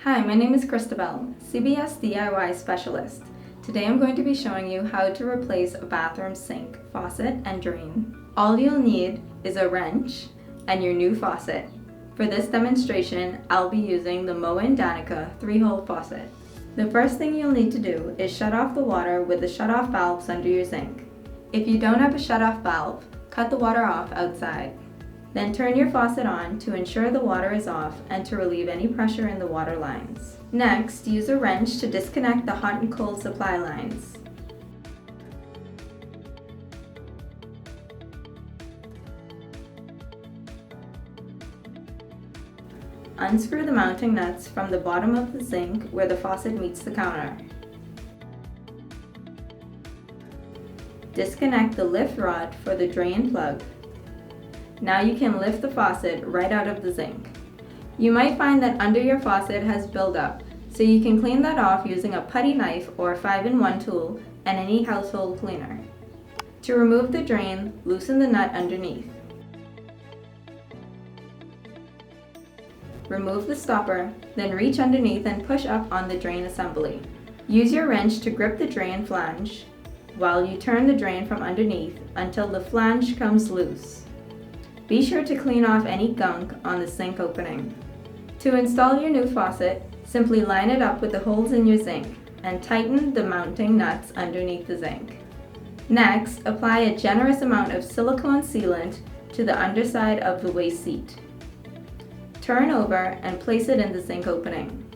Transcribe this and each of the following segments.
Hi, my name is Christabel, CBS DIY Specialist. Today I'm going to be showing you how to replace a bathroom sink, faucet, and drain. All you'll need is a wrench and your new faucet. For this demonstration, I'll be using the Moen Danica 3-hole faucet. The first thing you'll need to do is shut off the water with the shut-off valves under your sink. If you don't have a shut-off valve, cut the water off outside. Then turn your faucet on to ensure the water is off and to relieve any pressure in the water lines. Next, use a wrench to disconnect the hot and cold supply lines. Unscrew the mounting nuts from the bottom of the sink where the faucet meets the counter. Disconnect the lift rod for the drain plug. Now you can lift the faucet right out of the sink. You might find that under your faucet has buildup, so you can clean that off using a putty knife or 5-in-1 tool and any household cleaner. To remove the drain, loosen the nut underneath. Remove the stopper, then reach underneath and push up on the drain assembly. Use your wrench to grip the drain flange while you turn the drain from underneath until the flange comes loose. Be sure to clean off any gunk on the sink opening. To install your new faucet, simply line it up with the holes in your sink and tighten the mounting nuts underneath the sink. Next, apply a generous amount of silicone sealant to the underside of the waste seat. Turn over and place it in the sink opening.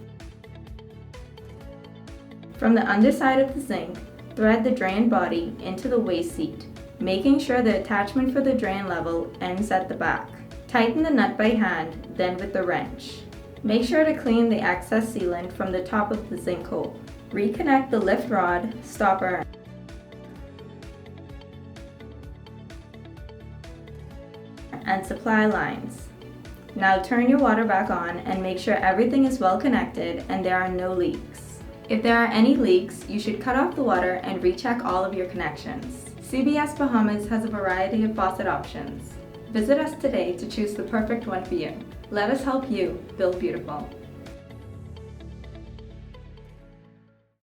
From the underside of the sink, thread the drain body into the waste seat, making sure the attachment for the drain level ends at the back. Tighten the nut by hand, then with the wrench. Make sure to clean the excess sealant from the top of the sink hole. Reconnect the lift rod, stopper, and supply lines. Now turn your water back on and make sure everything is well connected and there are no leaks. If there are any leaks, you should cut off the water and recheck all of your connections. CBS Bahamas has a variety of faucet options. Visit us today to choose the perfect one for you. Let us help you build beautiful.